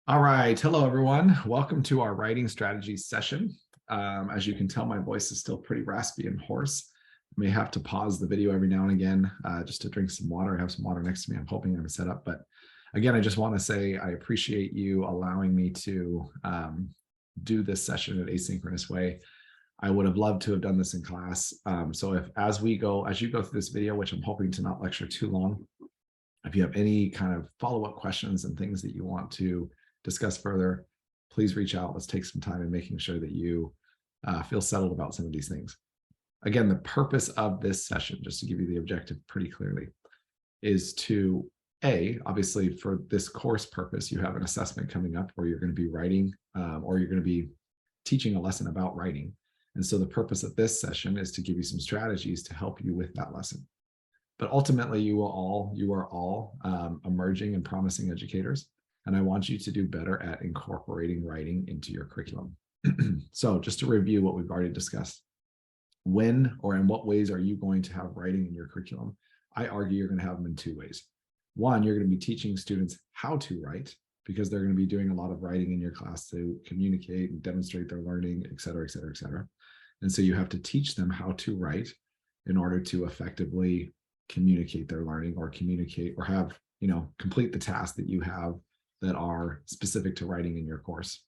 All right. Hello, everyone. Welcome to our writing strategies session. As you can tell, my voice is still pretty raspy and hoarse. I may have to pause the video every now and again just to drink some water. I have some water next to me. I'm hoping I'm set up. But again, I just want to say I appreciate you allowing me to do this session in an asynchronous way. I would have loved to have done this in class. So as you go through this video, which I'm hoping to not lecture too long, if you have any kind of follow-up questions and things that you want to discuss further, please reach out. Let's take some time in making sure that you feel settled about some of these things. Again, the purpose of this session, just to give you the objective pretty clearly, is to, obviously for this course purpose, you have an assessment coming up where you're going to be writing or you're going to be teaching a lesson about writing. And so the purpose of this session is to give you some strategies to help you with that lesson. But ultimately, you are all emerging and promising educators. And I want you to do better at incorporating writing into your curriculum. So just to review what we've already discussed, when or in what ways are you going to have writing in your curriculum? I argue you're going to have them in two ways. One, you're going to be teaching students how to write because they're going to be doing a lot of writing in your class to communicate and demonstrate their learning, et cetera, et cetera, et cetera. And so you have to teach them how to write in order to effectively communicate their learning or have, complete the tasks that you have that are specific to writing in your course.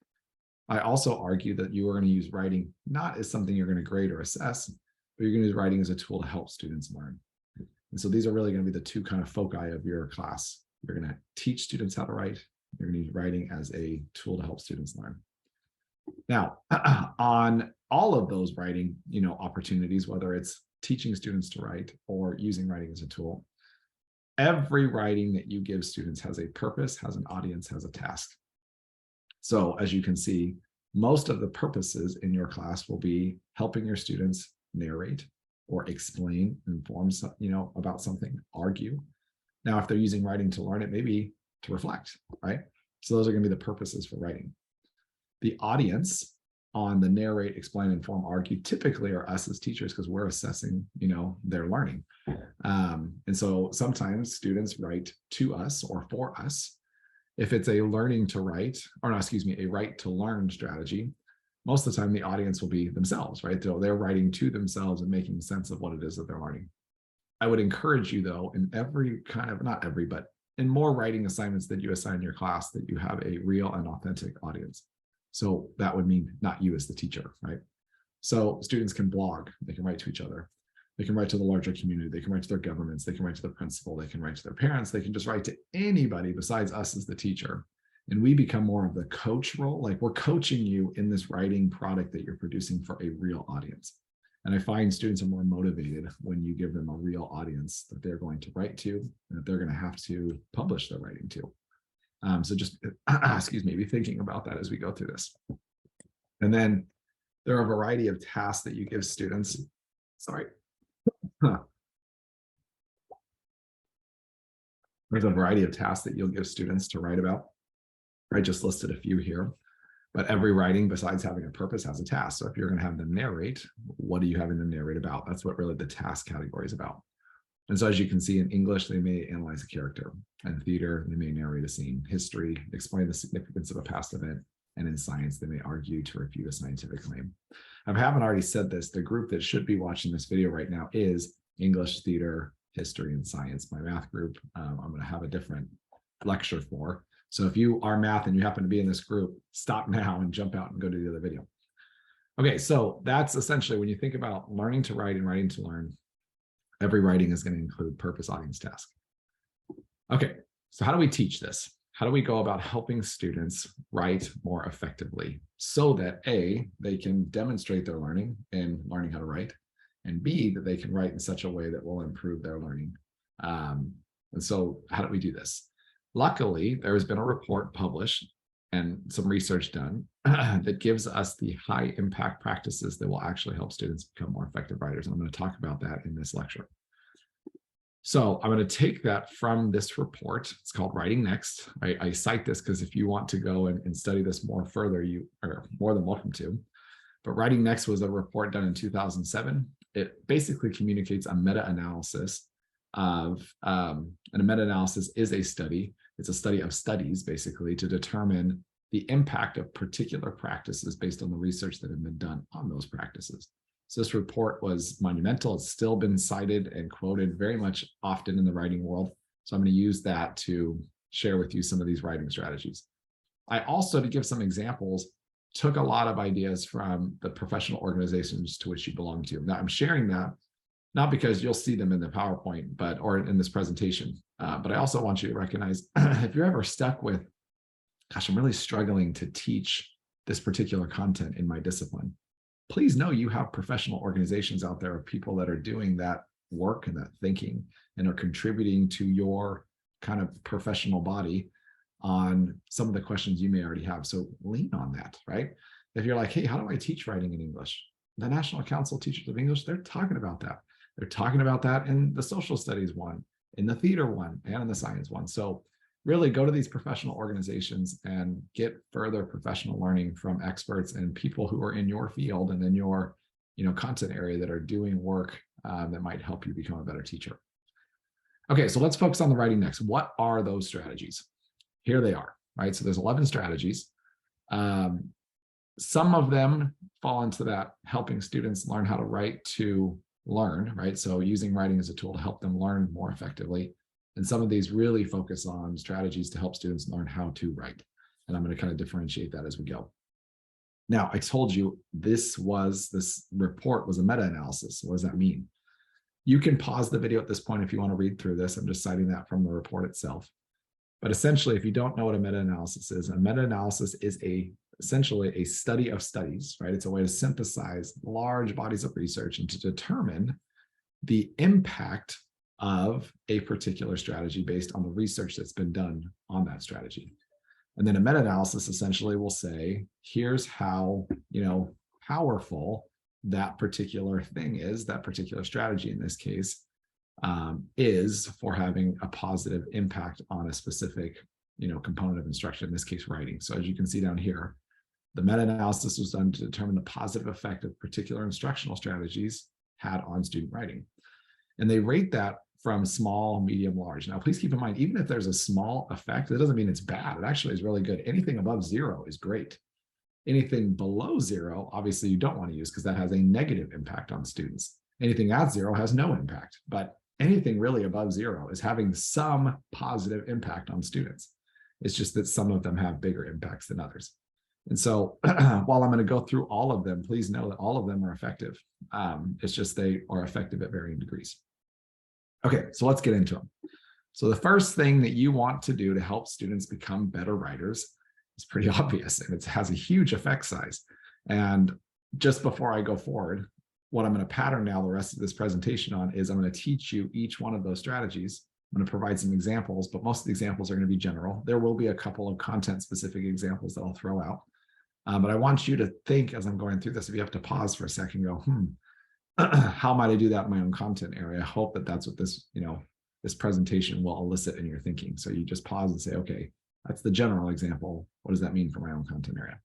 I also argue that you are going to use writing not as something you're going to grade or assess, but you're going to use writing as a tool to help students learn. And so these are really going to be the two kind of foci of your class. You're going to teach students how to write. You're going to use writing as a tool to help students learn. Now, on all of those writing, opportunities, whether it's teaching students to write or using writing as a tool, every writing that you give students has a purpose, has an audience, has a task. So as you can see, most of the purposes in your class will be helping your students narrate or explain, inform, about something, argue. Now, if they're using writing to learn, it may be to reflect, right? So those are going to be the purposes for writing. The audience on the narrate, explain, inform, argue typically are us as teachers because we're assessing, their learning. And so sometimes students write to us or for us. If it's a learning to write, or no, excuse me, a write to learn strategy, most of the time the audience will be themselves, right? So they're writing to themselves and making sense of what it is that they're learning. I would encourage you though, in every kind of, not every, but in more writing assignments that you assign your class, that you have a real and authentic audience. So that would mean not you as the teacher, right? So students can blog, they can write to each other, they can write to the larger community, they can write to their governments, they can write to the principal, they can write to their parents, they can just write to anybody besides us as the teacher. And we become more of the coach role, like we're coaching you in this writing product that you're producing for a real audience. And I find students are more motivated when you give them a real audience that they're going to write to and that they're going to have to publish their writing to. So just, be thinking about that as we go through this. And then there are a variety of tasks that you give students. There's a variety of tasks that you'll give students to write about. I just listed a few here, but every writing besides having a purpose has a task. So if you're going to have them narrate, what are you having them narrate about? That's what really the task category is about. And so as you can see, in English, they may analyze a character. In theater, they may narrate a scene. History, explain the significance of a past event. And in science, they may argue to refute a scientific claim. If I haven't already said this, the group that should be watching this video right now is English, theater, history, and science. My math group, I'm going to have a different lecture for. So if you are math and you happen to be in this group, stop now and jump out and go to the other video. Okay, so that's essentially when you think about learning to write and writing to learn, every writing is going to include purpose, audience, task. Okay, so how do we teach this? How do we go about helping students write more effectively so that A, they can demonstrate their learning in learning how to write, and B, that they can write in such a way that will improve their learning. And so how do we do this? Luckily, there has been a report published and some research done that gives us the high impact practices that will actually help students become more effective writers. And I'm going to talk about that in this lecture. So I'm going to take that from this report. It's called Writing Next. I cite this because if you want to go and study this more further, you are more than welcome to. But Writing Next was a report done in 2007. It basically communicates a meta-analysis and a meta-analysis is a study. It's a study of studies, basically, to determine the impact of particular practices based on the research that had been done on those practices. So this report was monumental. It's still been cited and quoted very much often in the writing world. So I'm going to use that to share with you some of these writing strategies. I also, to give some examples, took a lot of ideas from the professional organizations to which you belong to. Now, I'm sharing that not because you'll see them in the PowerPoint, or in this presentation, but I also want you to recognize if you're ever stuck with, gosh, I'm really struggling to teach this particular content in my discipline, please know you have professional organizations out there of people that are doing that work and that thinking and are contributing to your kind of professional body on some of the questions you may already have. So lean on that, right? If you're like, hey, how do I teach writing in English? The National Council of Teachers of English, they're talking about that. They're talking about that in the social studies one, in the theater one, and in the science one. So really go to these professional organizations and get further professional learning from experts and people who are in your field and in your content area that are doing work that might help you become a better teacher. Okay, so let's focus on the writing next. What are those strategies? Here they are, right? So there's 11 strategies. Some of them fall into that helping students learn how to write to learn, right? So using writing as a tool to help them learn more effectively. And some of these really focus on strategies to help students learn how to write. And I'm going to kind of differentiate that as we go. Now, I told you this report was a meta-analysis. What does that mean? You can pause the video at this point if you want to read through this. I'm just citing that from the report itself. But essentially, if you don't know what a meta-analysis is, a meta-analysis is essentially a study of studies, right? It's a way to synthesize large bodies of research and to determine the impact of a particular strategy based on the research that's been done on that strategy. And then a meta-analysis essentially will say, here's how, powerful that particular thing is, that particular strategy in this case, is for having a positive impact on a specific, component of instruction, in this case, writing. So as you can see down here, the meta-analysis was done to determine the positive effect of particular instructional strategies had on student writing. And they rate that from small, medium, large. Now, please keep in mind, even if there's a small effect, that doesn't mean it's bad. It actually is really good. Anything above 0 is great. Anything below 0, obviously you don't want to use because that has a negative impact on students. Anything at 0 has no impact, but anything really above 0 is having some positive impact on students. It's just that some of them have bigger impacts than others. And so while I'm going to go through all of them, please know that all of them are effective. It's just they are effective at varying degrees. Okay, so let's get into them. So the first thing that you want to do to help students become better writers is pretty obvious, and it has a huge effect size. And just before I go forward, what I'm going to pattern now the rest of this presentation on is I'm going to teach you each one of those strategies. I'm going to provide some examples, but most of the examples are going to be general. There will be a couple of content-specific examples that I'll throw out. But I want you to think as I'm going through this, if you have to pause for a second, go, how might I do that in my own content area? I hope that that's what this, this presentation will elicit in your thinking. So you just pause and say, okay, that's the general example. What does that mean for my own content area?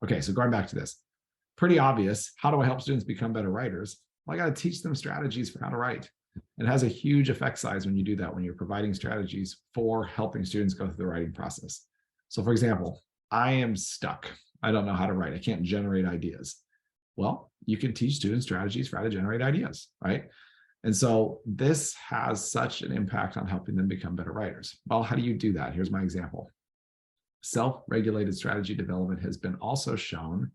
Okay, so going back to this, pretty obvious. How do I help students become better writers? Well, I got to teach them strategies for how to write. It has a huge effect size when you do that, when you're providing strategies for helping students go through the writing process. So for example, I am stuck. I don't know how to write. I can't generate ideas. Well, you can teach students strategies for how to generate ideas, right? And so this has such an impact on helping them become better writers. Well, how do you do that? Here's my example. Self-regulated strategy development has been also shown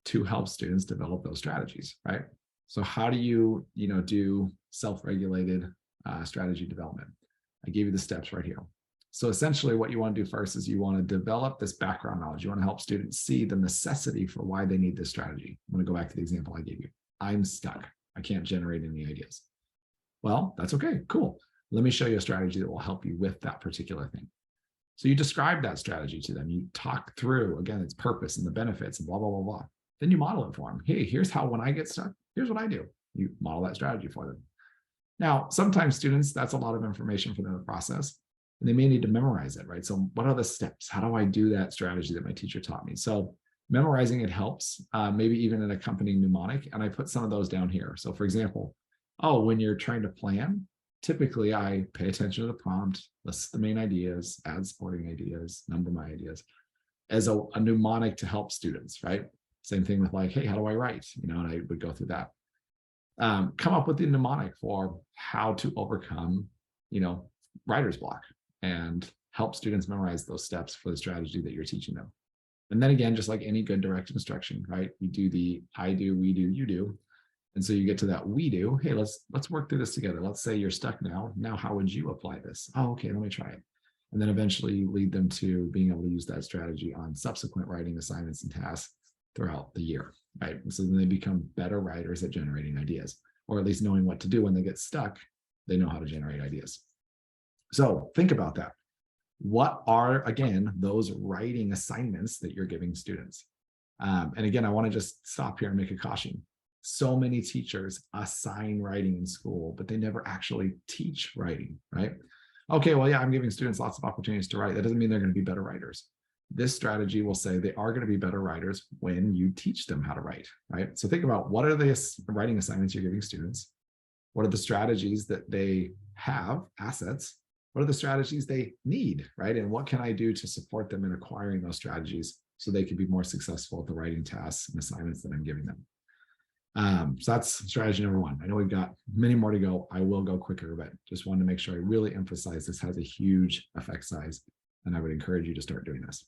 to help students develop those strategies, right? So how do you, do self-regulated strategy development? I gave you the steps right here. So essentially what you want to do first is you want to develop this background knowledge. You want to help students see the necessity for why they need this strategy. I'm going to go back to the example I gave you. I'm stuck. I can't generate any ideas. Well, that's okay. Cool. Let me show you a strategy that will help you with that particular thing. So you describe that strategy to them. You talk through, again, its purpose and the benefits and blah, blah, blah, blah. Then you model it for them. Hey, here's how when I get stuck, here's what I do. You model that strategy for them. Now, sometimes students, that's a lot of information for them to process. And they may need to memorize it, right? So what are the steps? How do I do that strategy that my teacher taught me? So memorizing it helps, maybe even an accompanying mnemonic. And I put some of those down here. So for example, when you're trying to plan, typically I pay attention to the prompt, list the main ideas, add supporting ideas, number my ideas as a mnemonic to help students, right? Same thing with like, hey, how do I write? You know, and I would go through that. Come up with the mnemonic for how to overcome, you know, writer's block and help students memorize those steps for the strategy that you're teaching them. And then again, just like any good direct instruction, right? You do the I do, we do, you do. And so you get to that we do. Hey, let's work through this together. Let's say you're stuck now. Now, how would you apply this? Oh, okay, let me try it. And then eventually lead them to being able to use that strategy on subsequent writing assignments and tasks throughout the year, right? So then they become better writers at generating ideas, or at least knowing what to do when they get stuck, they know how to generate ideas. So think about that. What are, again, those writing assignments that you're giving students? And again, I want to just stop here and make a caution. So many teachers assign writing in school, but they never actually teach writing, right? Okay, well, yeah, I'm giving students lots of opportunities to write. That doesn't mean they're going to be better writers. This strategy will say they are going to be better writers when you teach them how to write, right? So think about what are the writing assignments you're giving students? What are the strategies that they have, assets? What are the strategies they need, right? And what can I do to support them in acquiring those strategies so they can be more successful at the writing tasks and assignments that I'm giving them? So that's strategy number one. I know we've got many more to go. I will go quicker, but just wanted to make sure I really emphasize this has a huge effect size, and I would encourage you to start doing this.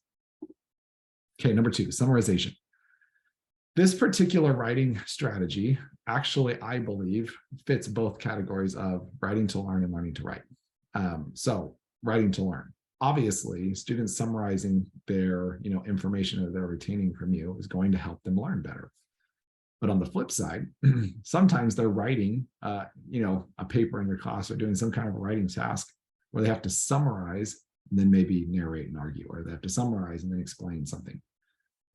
Okay, number two, summarization. This particular writing strategy actually, I believe, fits both categories of writing to learn and learning to write. So writing to learn. Obviously, students summarizing their information that they're retaining from you is going to help them learn better. But on the flip side, sometimes they're writing, a paper in their class or doing some kind of a writing task where they have to summarize and then maybe narrate and argue, or they have to summarize and then explain something.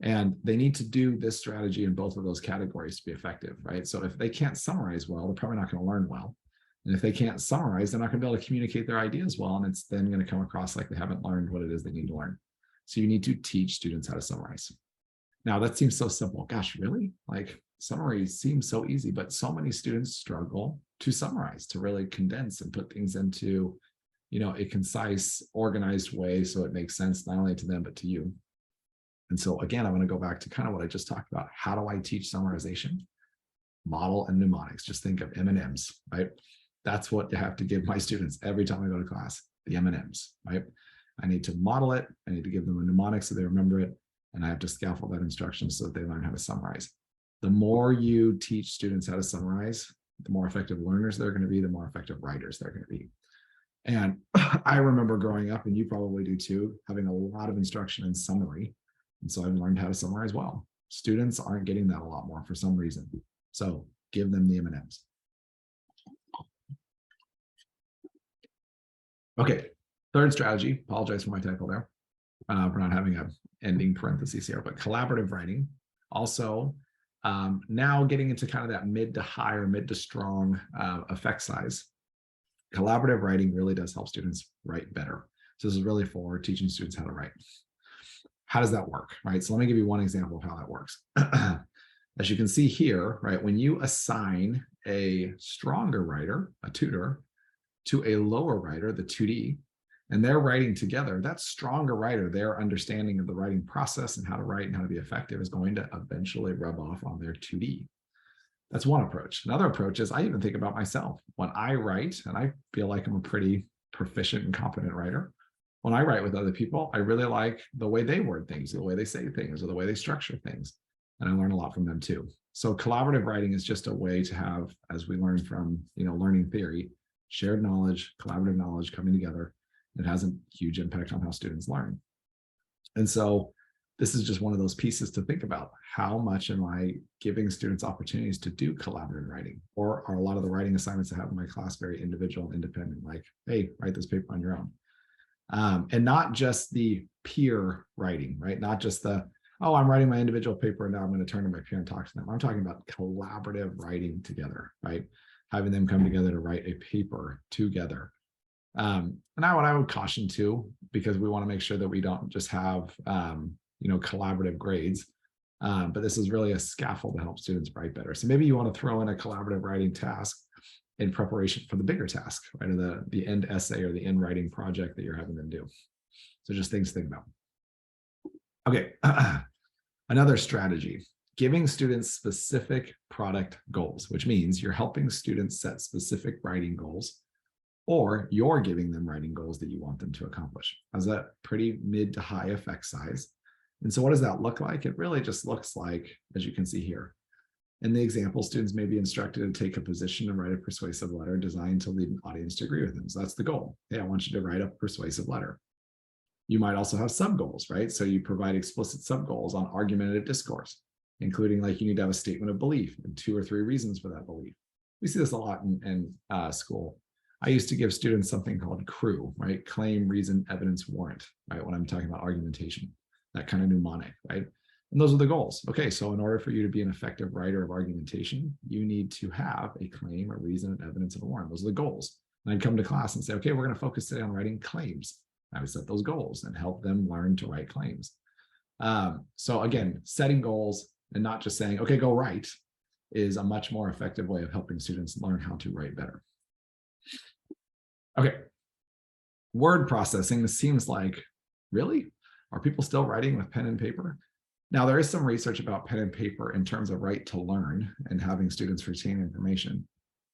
And they need to do this strategy in both of those categories to be effective, right? So if they can't summarize well, they're probably not going to learn well. And if they can't summarize, they're not going to be able to communicate their ideas well. And it's then going to come across like they haven't learned what it is they need to learn. So you need to teach students how to summarize. Now, that seems so simple. Gosh, really? Like, summary seems so easy, but so many students struggle to summarize, to really condense and put things into, a concise, organized way so it makes sense not only to them, but to you. And so again, I want to go back to kind of what I just talked about. How do I teach summarization? Model and mnemonics. Just think of M&Ms, right? That's what you have to give my students every time I go to class, the M&Ms, right? I need to model it. I need to give them a mnemonic so they remember it. And I have to scaffold that instruction so that they learn how to summarize. The more you teach students how to summarize, the more effective learners they're going to be, the more effective writers they're going to be. And I remember growing up, and you probably do too, having a lot of instruction in summary. And so I've learned how to summarize well. Students aren't getting that a lot more for some reason. So give them the M&Ms. Okay, third strategy, apologize for my typo there. For not having an ending parentheses here, but collaborative writing. Also, now getting into kind of that mid to high or mid to strong effect size. Collaborative writing really does help students write better. So this is really for teaching students how to write. How does that work, right? So let me give you one example of how that works. As you can see here, right, when you assign a stronger writer, a tutor, to a lower writer, the 2D, and they're writing together, that stronger writer, their understanding of the writing process and how to write and how to be effective is going to eventually rub off on their 2D. That's one approach. Another approach is I even think about myself. When I write, and I feel like I'm a pretty proficient and competent writer, when I write with other people, I really like the way they word things, the way they say things, or the way they structure things. And I learn a lot from them too. So collaborative writing is just a way to have, as we learn from, learning theory, shared knowledge, collaborative knowledge coming together. It has a huge impact on how students learn. And so this is just one of those pieces to think about. How much am I giving students opportunities to do collaborative writing? Or are a lot of the writing assignments I have in my class very individual and independent, like, hey, write this paper on your own. And not just the peer writing, right? Not just the, oh, I'm writing my individual paper and now I'm going to turn to my peer and talk to them. I'm talking about collaborative writing together, right? Having them come together to write a paper together. And what I would caution too, because we want to make sure that we don't just have, collaborative grades, but this is really a scaffold to help students write better. So maybe you want to throw in a collaborative writing task in preparation for the bigger task, right? Or the end essay or the end writing project that you're having them do. So just things to think about. Okay, another strategy, giving students specific product goals, which means you're helping students set specific writing goals, or you're giving them writing goals that you want them to accomplish. Has a pretty mid to high effect size. And so what does that look like? It really just looks like, as you can see here, in the example, students may be instructed to take a position and write a persuasive letter designed to lead an audience to agree with them. So that's the goal. Hey, I want you to write a persuasive letter. You might also have sub-goals, right? So you provide explicit sub-goals on argumentative discourse, including like you need to have a statement of belief and 2 or 3 reasons for that belief. We see this a lot in school. I used to give students something called CREW, right? Claim, reason, evidence, warrant, right? When I'm talking about argumentation, that kind of mnemonic, right? And those are the goals. Okay, so in order for you to be an effective writer of argumentation, you need to have a claim, a reason, an evidence, and a warrant. Those are the goals. And I'd come to class and say, okay, we're going to focus today on writing claims. I would set those goals and help them learn to write claims. So again, setting goals and not just saying, okay, go write, is a much more effective way of helping students learn how to write better. Okay, word processing. This seems like, really? Are people still writing with pen and paper? Now, there is some research about pen and paper in terms of right to learn and having students retain information.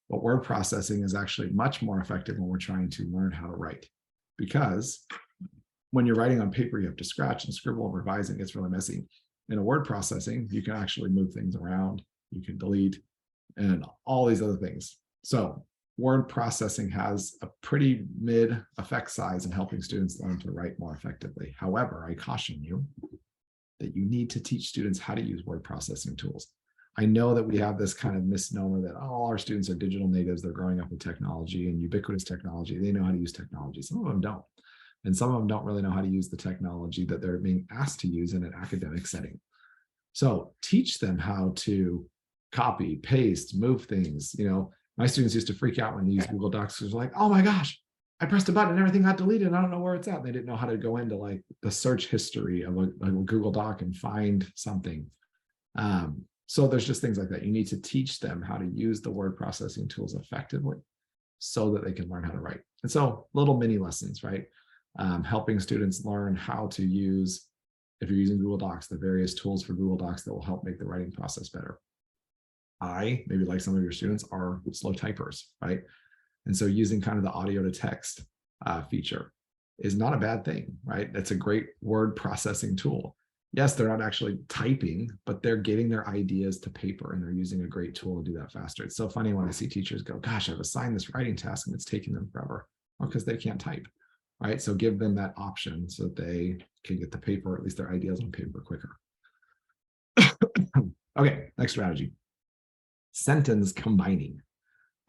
But word processing is actually much more effective when we're trying to learn how to write. Because when you're writing on paper, you have to scratch and scribble and revise, and it gets really messy. In a word processing, you can actually move things around, you can delete, and all these other things. So word processing has a pretty mid effect size in helping students learn to write more effectively. However, I caution you that you need to teach students how to use word processing tools. I know that we have this kind of misnomer that all our students are digital natives, they're growing up with technology and ubiquitous technology, they know how to use technology. Some of them don't. And some of them don't really know how to use the technology that they're being asked to use in an academic setting. So teach them how to copy, paste, move things. You know, my students used to freak out when they used Google Docs. It was like, oh my gosh, I pressed a button and everything got deleted and I don't know where it's at. They didn't know how to go into like the search history of a Google Doc and find something. So there's just things like that. You need to teach them how to use the word processing tools effectively so that they can learn how to write. And so little mini lessons, right? Helping students learn how to use, if you're using Google Docs, the various tools for Google Docs that will help make the writing process better. Maybe like some of your students, are slow typers, right? And so using kind of the audio to text feature is not a bad thing, right? It's a great word processing tool. Yes, they're not actually typing, but they're getting their ideas to paper and they're using a great tool to do that faster. It's so funny when I see teachers go, gosh, I've assigned this writing task and it's taking them forever. Well, because they can't type, right? So give them that option so that they can get the paper, at least their ideas on paper quicker. Okay, next strategy. Sentence combining.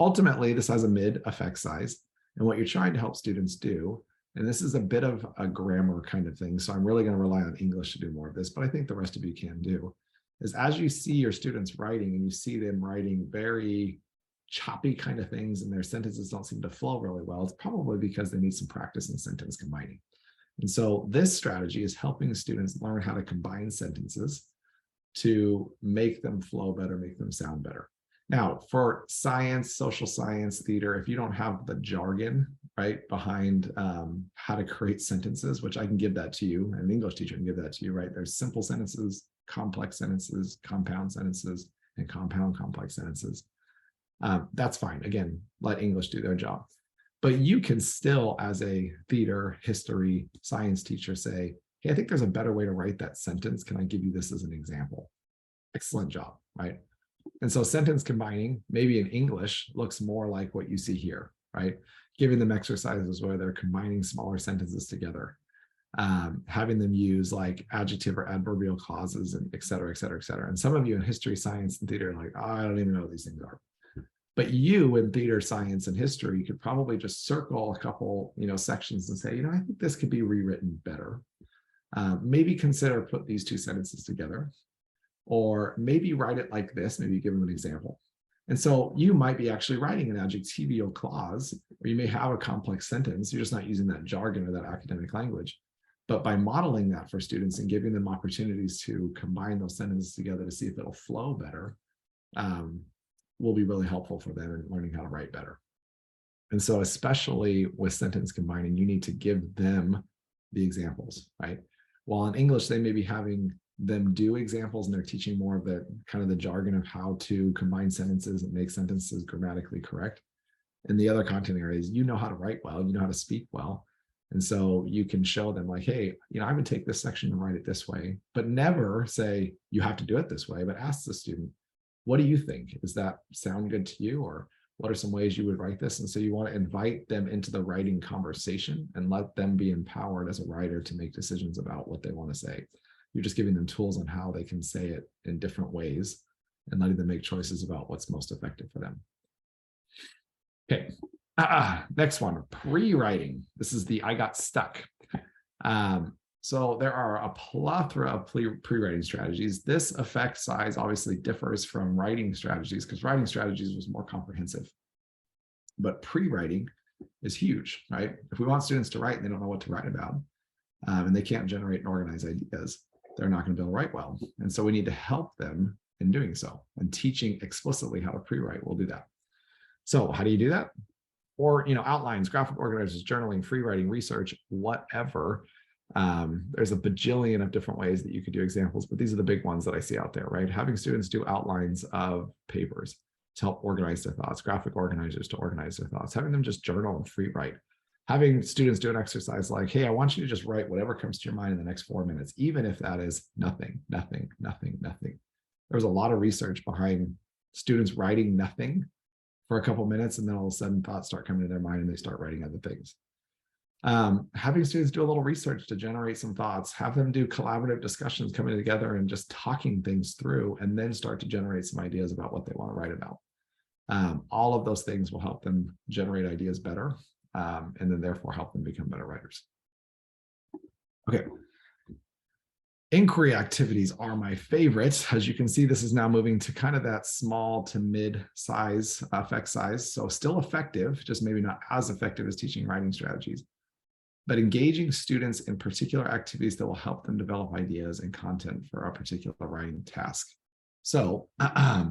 Ultimately, this has a mid effect size. And what you're trying to help students do, and this is a bit of a grammar kind of thing, so I'm really going to rely on English to do more of this, but I think the rest of you can do, is as you see your students writing and you see them writing very choppy kind of things and their sentences don't seem to flow really well, it's probably because they need some practice in sentence combining. And so this strategy is helping students learn how to combine sentences to make them flow better, make them sound better. Now, for science, social science, theater, if you don't have the jargon, right, behind how to create sentences, which I can give that to you, and an English teacher can give that to you, right? There's simple sentences, complex sentences, compound sentences, and compound complex sentences. That's fine. Again, let English do their job. But you can still, as a theater, history, science teacher, say, hey, I think there's a better way to write that sentence. Can I give you this as an example? Excellent job, right? And so sentence combining, maybe in English, looks more like what you see here, right? Giving them exercises where they're combining smaller sentences together, having them use like adjective or adverbial clauses, and et cetera, et cetera, et cetera. And some of you in history, science, and theater are like, oh, I don't even know what these things are. But you in theater, science, and history, you could probably just circle a couple, sections and say, I think this could be rewritten better. Maybe consider put these two sentences together. Or maybe write it like this, maybe give them an example. And so you might be actually writing an adjectival clause, or you may have a complex sentence. You're just not using that jargon or that academic language. But by modeling that for students and giving them opportunities to combine those sentences together to see if it'll flow better, will be really helpful for them in learning how to write better. And so especially with sentence combining, you need to give them the examples, right? While in English, they may be having them do examples and they're teaching more of the kind of the jargon of how to combine sentences and make sentences grammatically correct. In the other content areas, you know how to write well, you know how to speak well. And so you can show them like, hey, I would take this section and write it this way, but never say you have to do it this way, but ask the student, what do you think? Does that sound good to you? Or what are some ways you would write this? And so you want to invite them into the writing conversation and let them be empowered as a writer to make decisions about what they want to say. You're just giving them tools on how they can say it in different ways and letting them make choices about what's most effective for them. Okay, next one, pre-writing. This is the I got stuck. So there are a plethora of pre-writing strategies. This effect size obviously differs from writing strategies because writing strategies was more comprehensive. But pre-writing is huge, right? If we want students to write and they don't know what to write about, and they can't generate and organize ideas, they're not going to be able to write well. And so we need to help them in doing so. And teaching explicitly how to pre-write will do that. So how do you do that? Or, outlines, graphic organizers, journaling, free writing, research, whatever. There's a bajillion of different ways that you could do examples, but these are the big ones that I see out there, right? Having students do outlines of papers to help organize their thoughts, graphic organizers to organize their thoughts, having them just journal and free write, having students do an exercise like, hey, I want you to just write whatever comes to your mind in the next 4 minutes, even if that is nothing, nothing, nothing, nothing. There's a lot of research behind students writing nothing for a couple minutes, and then all of a sudden thoughts start coming to their mind and they start writing other things. Having students do a little research to generate some thoughts, have them do collaborative discussions coming together and just talking things through, and then start to generate some ideas about what they want to write about. All of those things will help them generate ideas better, and then therefore help them become better writers. Okay. Inquiry activities are my favorites. As you can see, this is now moving to kind of that small to mid-size effect size. So still effective, just maybe not as effective as teaching writing strategies, but engaging students in particular activities that will help them develop ideas and content for a particular writing task. So I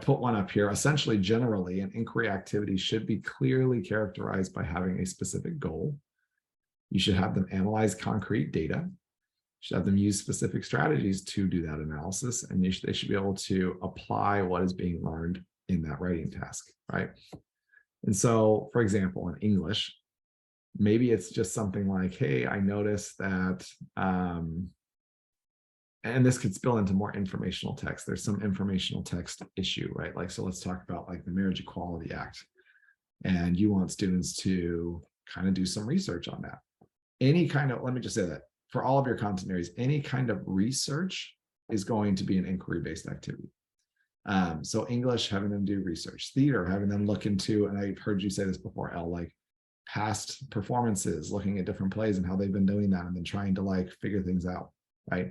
put one up here. Essentially, generally, an inquiry activity should be clearly characterized by having a specific goal. You should have them analyze concrete data. Should have them use specific strategies to do that analysis, and they should be able to apply what is being learned in that writing task, right? And so, for example, in English, maybe it's just something like, hey, I noticed that, and this could spill into more informational text. There's some informational text issue, right? Like, so let's talk about like the Marriage Equality Act, and you want students to kind of do some research on that. Any kind of, let me just say that, for all of your content areas, any kind of research is going to be an inquiry-based activity. So English, having them do research, theater, having them look into, and I've heard you say this before, Elle, like past performances, looking at different plays and how they've been doing that, and then trying to like figure things out, right?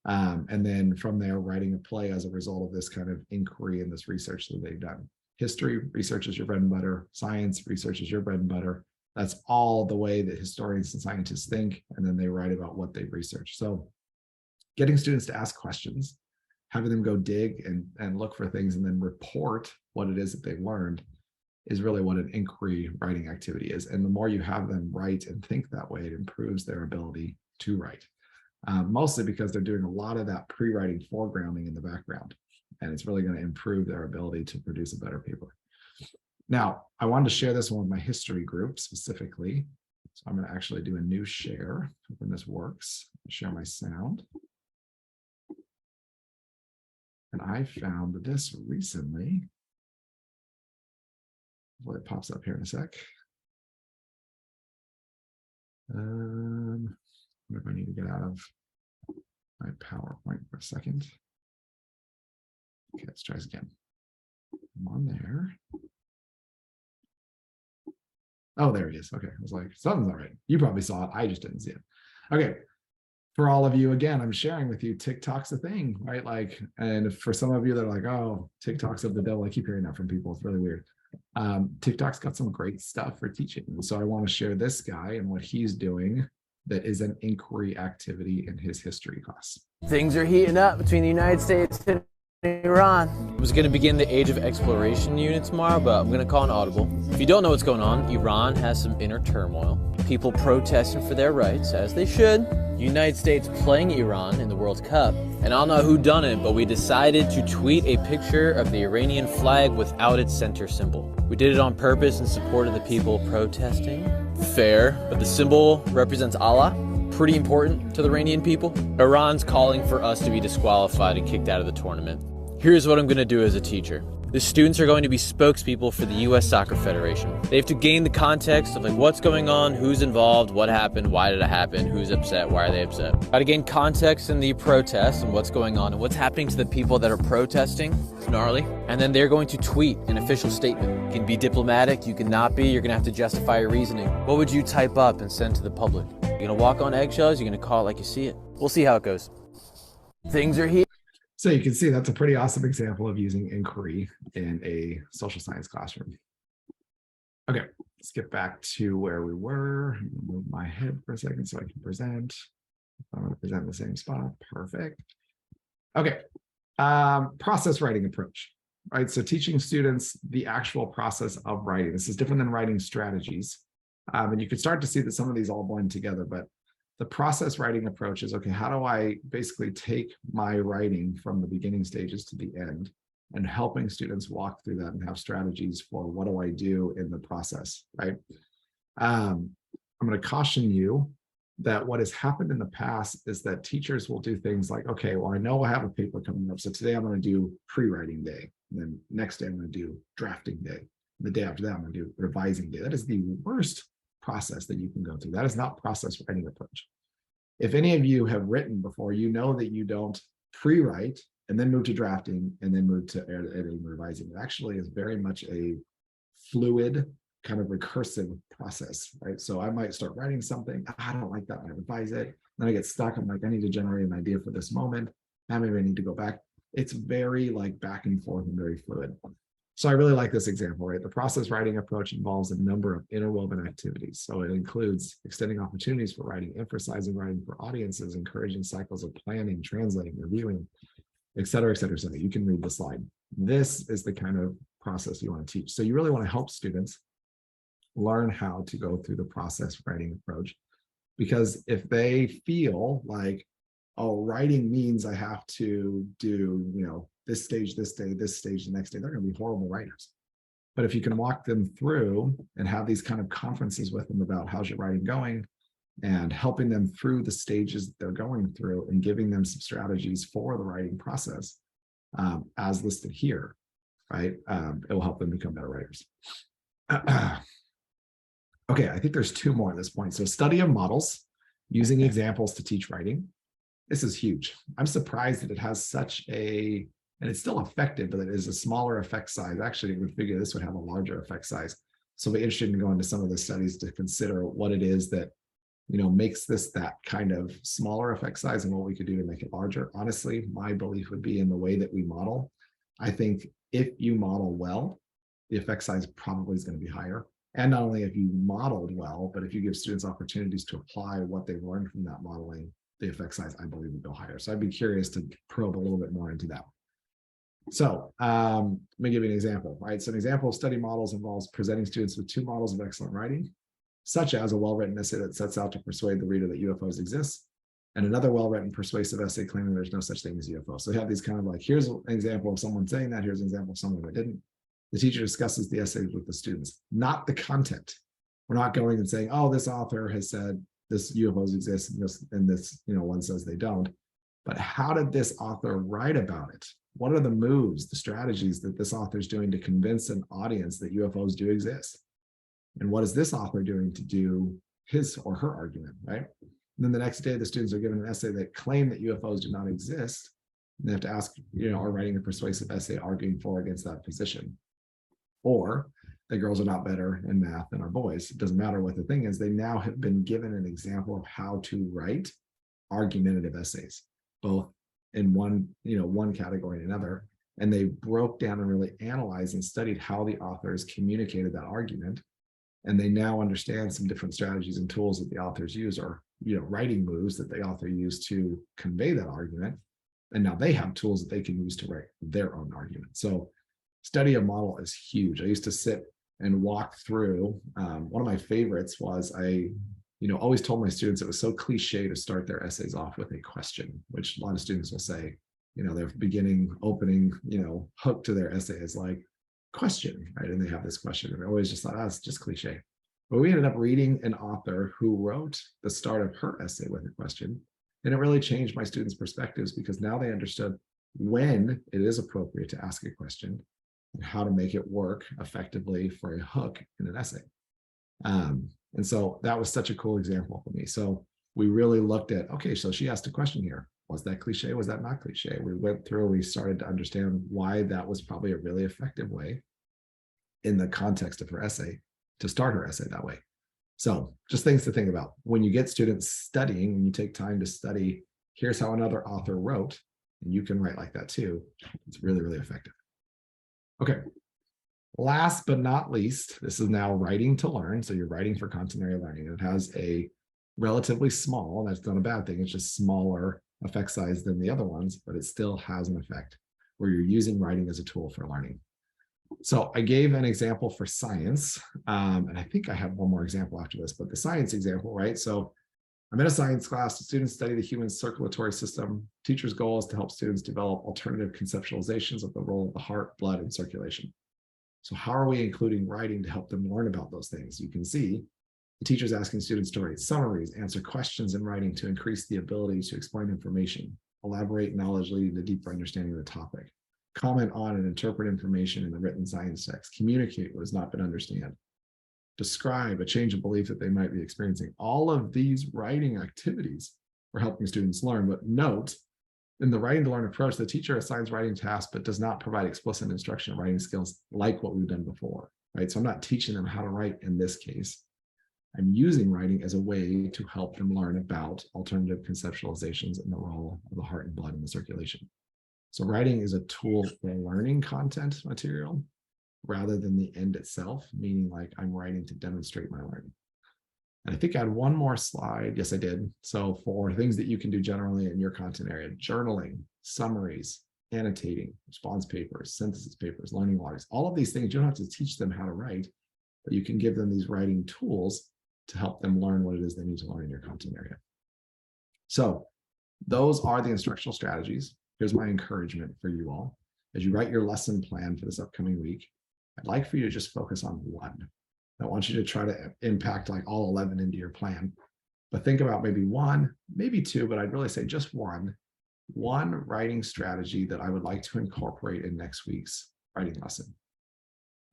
And then from there, writing a play as a result of this kind of inquiry and this research that they've done. History, research is your bread and butter. Science, research is your bread and butter. That's all the way that historians and scientists think, and then they write about what they've researched. So getting students to ask questions, having them go dig and look for things and then report what it is that they've learned is really what an inquiry writing activity is. And the more you have them write and think that way, it improves their ability to write, mostly because they're doing a lot of that pre-writing foregrounding in the background, and it's really going to improve their ability to produce a better paper. Now, I wanted to share this one with my history group specifically. So I'm going to actually do a new share when this works. Share my sound. And I found this recently. Well, it pops up here in a sec. What if I need to get out of my PowerPoint for a second? Okay, let's try this again. I'm on there. Oh, there he is. Okay, I was like, something's not right. You probably saw it. I just didn't see it. Okay, for all of you, again, I'm sharing with you, TikTok's a thing, right? Like, and for some of you that are like, oh, TikTok's of the devil, I keep hearing that from people. It's really weird. TikTok's got some great stuff for teaching. And so I want to share this guy and what he's doing that is an inquiry activity in his history class. Things are heating up between the United States and Iran. I was going to begin the Age of Exploration unit tomorrow, but I'm going to call an audible. If you don't know what's going on, Iran has some inner turmoil. People protesting for their rights, as they should. United States playing Iran in the World Cup. And I don't know who done it, but we decided to tweet a picture of the Iranian flag without its center symbol. We did it on purpose in support of the people protesting. Fair, but the symbol represents Allah. Pretty important to the Iranian people. Iran's calling for us to be disqualified and kicked out of the tournament. Here's what I'm going to do as a teacher. The students are going to be spokespeople for the U.S. Soccer Federation. They have to gain the context of like what's going on, who's involved, what happened, why did it happen, who's upset, why are they upset. Got to gain context in the protests and what's going on and what's happening to the people that are protesting. It's gnarly. And then they're going to tweet an official statement. You can be diplomatic, you can not be, you're going to have to justify your reasoning. What would you type up and send to the public? You're going to walk on eggshells, you're going to call it like you see it. We'll see how it goes. Things are here. So you can see that's a pretty awesome example of using inquiry in a social science classroom. Okay, let's get back to where we were. Move my head for a second so I can present. I'm going to present in the same spot. Perfect. Okay, process writing approach, right? So teaching students the actual process of writing. This is different than writing strategies. And you can start to see that some of these all blend together, but the process writing approach is, okay, how do I basically take my writing from the beginning stages to the end and helping students walk through that and have strategies for what do I do in the process, right? I'm going to caution you that what has happened in the past is that teachers will do things like, okay, well, I know I have a paper coming up, so today I'm going to do pre-writing day. And then next day I'm going to do drafting day. And the day after that I'm going to do revising day. That is the worst process that you can go through. That is not process writing approach. If any of you have written before, you know that you don't pre-write and then move to drafting and then move to editing and revising. It actually is very much a fluid kind of recursive process, right? So I might start writing something, I don't like that, I revise it, then I get stuck, I'm like, I need to generate an idea for this moment, now maybe I need to go back. It's very like back and forth and very fluid. So I really like this example, right? The process writing approach involves a number of interwoven activities. So it includes extending opportunities for writing, emphasizing writing for audiences, encouraging cycles of planning, translating, reviewing, et cetera, et cetera, et cetera. You can read the slide. This is the kind of process you want to teach. So you really want to help students learn how to go through the process writing approach, because if they feel like, oh, writing means I have to do, this stage, this day, this stage, the next day, they're going to be horrible writers. But if you can walk them through and have these kind of conferences with them about how's your writing going and helping them through the stages that they're going through and giving them some strategies for the writing process, as listed here, right? It will help them become better writers. Okay, I think there's two more at this point. So study of models, using examples to teach writing. This is huge. I'm surprised that it has such a, and it's still effective, but it is a smaller effect size. Actually, we figure this would have a larger effect size. So we're interested in going to some of the studies to consider what it is that, makes this that kind of smaller effect size and what we could do to make it larger. Honestly, my belief would be in the way that we model. I think if you model well, the effect size probably is going to be higher. And not only if you modeled well, but if you give students opportunities to apply what they've learned from that modeling, the effect size, I believe, would go higher. So I'd be curious to probe a little bit more into that. So let me give you an example, right? So an example of study models involves presenting students with two models of excellent writing, such as a well-written essay that sets out to persuade the reader that UFOs exist, and another well-written persuasive essay claiming there's no such thing as UFO. So you have these kind of like, here's an example of someone saying that, here's an example of someone that didn't. The teacher discusses the essays with the students, not the content. We're not going and saying, oh, this author has said this UFOs exist and this, one says they don't. But how did this author write about it? What are the moves, the strategies that this author is doing to convince an audience that UFOs do exist? And what is this author doing to do his or her argument, right? And then the next day, the students are given an essay that claim that UFOs do not exist. And they have to ask, are writing a persuasive essay arguing for or against that position? Or the girls are not better in math than our boys. It doesn't matter what the thing is. They now have been given an example of how to write argumentative essays, both in one category and another. And they broke down and really analyzed and studied how the authors communicated that argument. And they now understand some different strategies and tools that the authors use, or writing moves that the author used to convey that argument. And now they have tools that they can use to write their own argument. So study a model is huge. I used to sit and walk through. One of my favorites was I always told my students it was so cliche to start their essays off with a question, which a lot of students will say, their beginning, opening, hook to their essay is like question, right? And they have this question. And I always just thought, it's just cliche. But we ended up reading an author who wrote the start of her essay with a question. And it really changed my students' perspectives because now they understood when it is appropriate to ask a question and how to make it work effectively for a hook in an essay. And so that was such a cool example for me. So we really looked at, okay, so she asked a question here. Was that cliche? Was that not cliche? We went through, we started to understand why that was probably a really effective way in the context of her essay to start her essay that way. So just things to think about. When you get students studying, when you take time to study, here's how another author wrote, and you can write like that too. It's really, really effective. Okay. Last but not least, this is now writing to learn. So you're writing for content area learning. It has a relatively small, that's not a bad thing, it's just smaller effect size than the other ones, but it still has an effect where you're using writing as a tool for learning. So I gave an example for science, and I think I have one more example after this, but the science example, right? So I'm in a science class, the students study the human circulatory system. Teacher's goal is to help students develop alternative conceptualizations of the role of the heart, blood, and circulation. So how are we including writing to help them learn about those things? You can see the teacher's asking students to write summaries, answer questions in writing to increase the ability to explain information, elaborate knowledge leading to deeper understanding of the topic, comment on and interpret information in the written science text, communicate what has not been understood, describe a change of belief that they might be experiencing. All of these writing activities are helping students learn. But note, in the writing to learn approach, the teacher assigns writing tasks, but does not provide explicit instruction of writing skills like what we've done before, right? So I'm not teaching them how to write in this case. I'm using writing as a way to help them learn about alternative conceptualizations and the role of the heart and blood in the circulation. So writing is a tool for learning content material rather than the end itself, meaning like I'm writing to demonstrate my learning. And I think I had one more slide. Yes, I did. So for things that you can do generally in your content area, journaling, summaries, annotating, response papers, synthesis papers, learning logs, all of these things, you don't have to teach them how to write, but you can give them these writing tools to help them learn what it is they need to learn in your content area. So those are the instructional strategies. Here's my encouragement for you all. As you write your lesson plan for this upcoming week, I'd like for you to just focus on one. I want you to try to impact like all 11 into your plan, but think about maybe one, maybe two, but I'd really say just one writing strategy that I would like to incorporate in next week's writing lesson.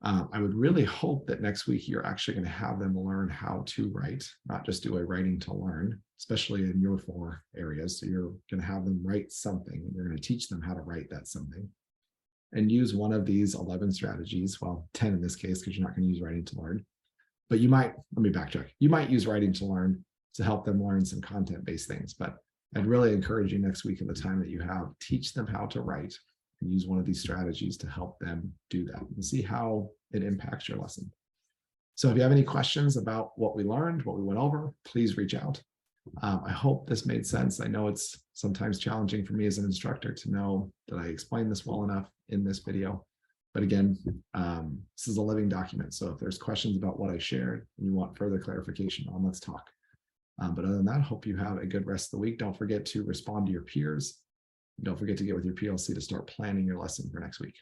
I would really hope that next week you're actually going to have them learn how to write, not just do a writing to learn, especially in your 4 areas. So you're going to have them write something. You're going to teach them how to write that something and use one of these 11 strategies. Well, 10 in this case, because you're not going to use writing to learn. But you might, let me backtrack. You might use writing to learn to help them learn some content-based things. But I'd really encourage you next week, in the time that you have, teach them how to write and use one of these strategies to help them do that and see how it impacts your lesson. So if you have any questions about what we learned, what we went over, please reach out. I hope this made sense. I know it's sometimes challenging for me as an instructor to know that I explained this well enough in this video. But again, this is a living document. So if there's questions about what I shared and you want further clarification on, let's talk. But other than that, I hope you have a good rest of the week. Don't forget to respond to your peers. Don't forget to get with your PLC to start planning your lesson for next week.